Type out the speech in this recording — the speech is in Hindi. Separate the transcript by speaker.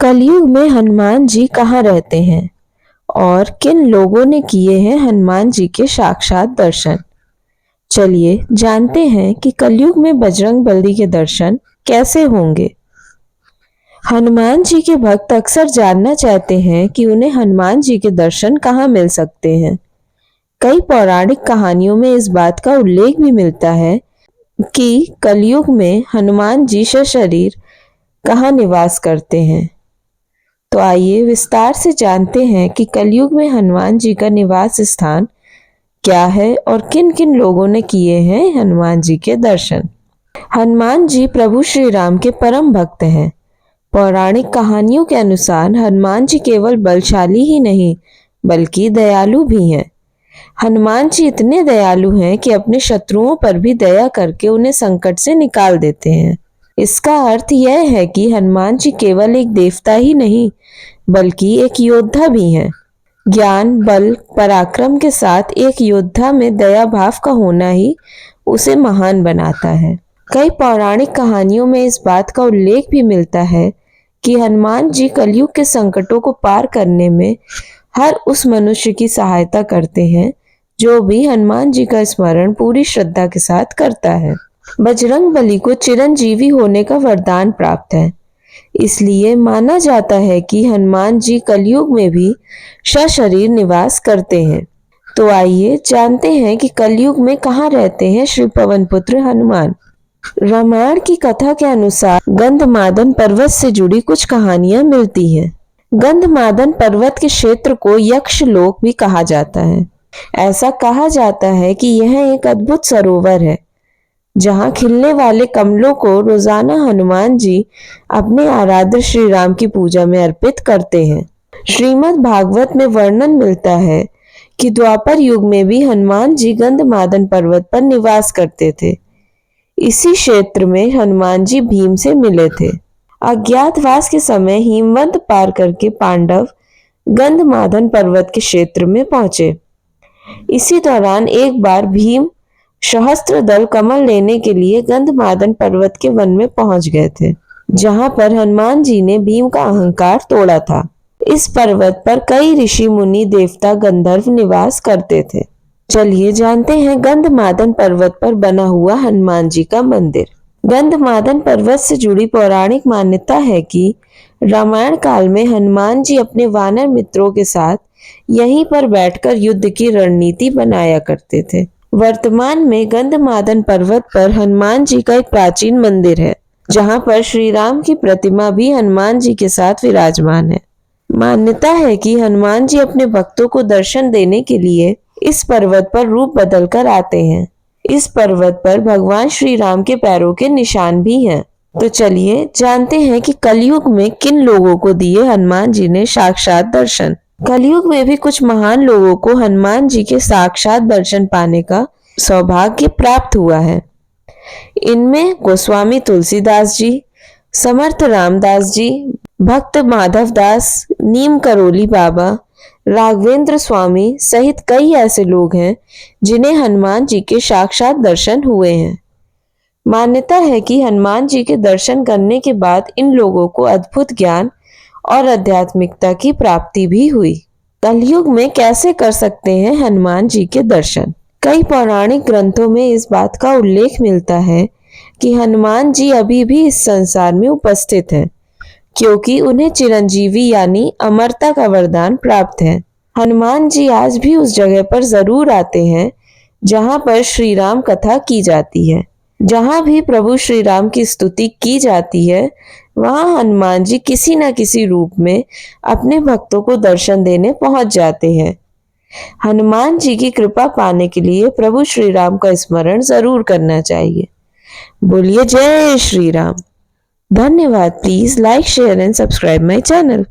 Speaker 1: कलयुग में हनुमान जी कहाँ रहते हैं और किन लोगों ने किए हैं हनुमान जी के साक्षात दर्शन। चलिए जानते हैं कि कलयुग में बजरंग बली के दर्शन कैसे होंगे। हनुमान जी के भक्त अक्सर जानना चाहते हैं कि उन्हें हनुमान जी के दर्शन कहाँ मिल सकते हैं। कई पौराणिक कहानियों में इस बात का उल्लेख भी मिलता है कि कलयुग में हनुमान जी सशरीर कहाँ निवास करते हैं। तो आइए विस्तार से जानते हैं कि कलयुग में हनुमान जी का निवास स्थान क्या है और किन किन लोगों ने किए हैं हनुमान जी के दर्शन। हनुमान जी प्रभु श्री राम के परम भक्त हैं। पौराणिक कहानियों के अनुसार हनुमान जी केवल बलशाली ही नहीं बल्कि दयालु भी हैं। हनुमान जी इतने दयालु हैं कि अपने शत्रुओं पर भी दया करके उन्हें संकट से निकाल देते हैं। इसका अर्थ यह है कि हनुमान जी केवल एक देवता ही नहीं बल्कि एक योद्धा भी हैं। ज्ञान, बल, पराक्रम के साथ एक योद्धा में दया भाव का होना ही उसे महान बनाता है। कई पौराणिक कहानियों में इस बात का उल्लेख भी मिलता है कि हनुमान जी कलयुग के संकटों को पार करने में हर उस मनुष्य की सहायता करते हैं जो भी हनुमान जी का स्मरण पूरी श्रद्धा के साथ करता है। बजरंग बली को चिरंजीवी होने का वरदान प्राप्त है, इसलिए माना जाता है कि हनुमान जी कलयुग में भी सशरीर निवास करते हैं। तो आइए जानते हैं कि कलयुग में कहाँ रहते हैं श्री पवन पुत्र हनुमान। रामायण की कथा के अनुसार गंधमादन पर्वत से जुड़ी कुछ कहानियां मिलती हैं। गंधमादन पर्वत के क्षेत्र को यक्ष लोक भी कहा जाता है। ऐसा कहा जाता है कि यह एक अद्भुत सरोवर है जहां खिलने वाले कमलों को रोजाना हनुमान जी अपने आराध्य श्री राम की पूजा में अर्पित करते हैं। श्रीमद् भागवत में वर्णन मिलता है कि द्वापर युग में भी हनुमान जी गंधमादन पर्वत पर निवास करते थे। इसी क्षेत्र में हनुमान जी भीम से मिले थे। अज्ञातवास के समय हिमवंत पार करके पांडव गंधमादन पर्वत के क्षेत्र में पहुंचे। इसी दौरान एक बार भीम सहस्त्र दल कमल लेने के लिए गंधमादन पर्वत के वन में पहुंच गए थे, जहां पर हनुमान जी ने भीम का अहंकार तोड़ा था। इस पर्वत पर कई ऋषि मुनि देवता गंधर्व निवास करते थे। चलिए जानते हैं गंधमादन पर्वत पर बना हुआ हनुमान जी का मंदिर। गंधमादन पर्वत से जुड़ी पौराणिक मान्यता है कि रामायण काल में हनुमान जी अपने वानर मित्रों के साथ यहीं पर बैठकर युद्ध की रणनीति बनाया करते थे। वर्तमान में गंधमादन पर्वत पर हनुमान जी का एक प्राचीन मंदिर है, जहां पर श्री राम की प्रतिमा भी हनुमान जी के साथ विराजमान है। मान्यता है कि हनुमान जी अपने भक्तों को दर्शन देने के लिए इस पर्वत पर रूप बदलकर आते हैं। इस पर्वत पर भगवान श्री राम के पैरों के निशान भी हैं। तो चलिए जानते हैं कि कलयुग में किन लोगों को दिए हनुमान जी ने साक्षात दर्शन। कलयुग में भी कुछ महान लोगों को हनुमान जी के साक्षात दर्शन पाने का सौभाग्य प्राप्त हुआ है। इनमें गोस्वामी तुलसीदास जी, समर्थ रामदास जी, भक्त माधव दास, नीम करोली बाबा, राघवेंद्र स्वामी सहित कई ऐसे लोग हैं जिन्हें हनुमान जी के साक्षात दर्शन हुए हैं। मान्यता है कि हनुमान जी के दर्शन करने के बाद इन लोगों को अद्भुत ज्ञान और आध्यात्मिकता की प्राप्ति भी हुई। कलयुग में कैसे कर सकते हैं हनुमान जी के दर्शन? कई पौराणिक ग्रंथों में इस बात का उल्लेख मिलता है कि हनुमान जी अभी भी इस संसार में उपस्थित हैं, क्योंकि उन्हें चिरंजीवी यानी अमरता का वरदान प्राप्त है। हनुमान जी आज भी उस जगह पर जरूर आते हैं जहां पर श्री राम कथा की जाती है। जहां भी प्रभु श्री राम की स्तुति की जाती है, वहां हनुमान जी किसी न किसी रूप में अपने भक्तों को दर्शन देने पहुंच जाते हैं। हनुमान जी की कृपा पाने के लिए प्रभु श्री राम का स्मरण जरूर करना चाहिए। बोलिए जय श्री राम। धन्यवाद। Please like, share and subscribe my channel.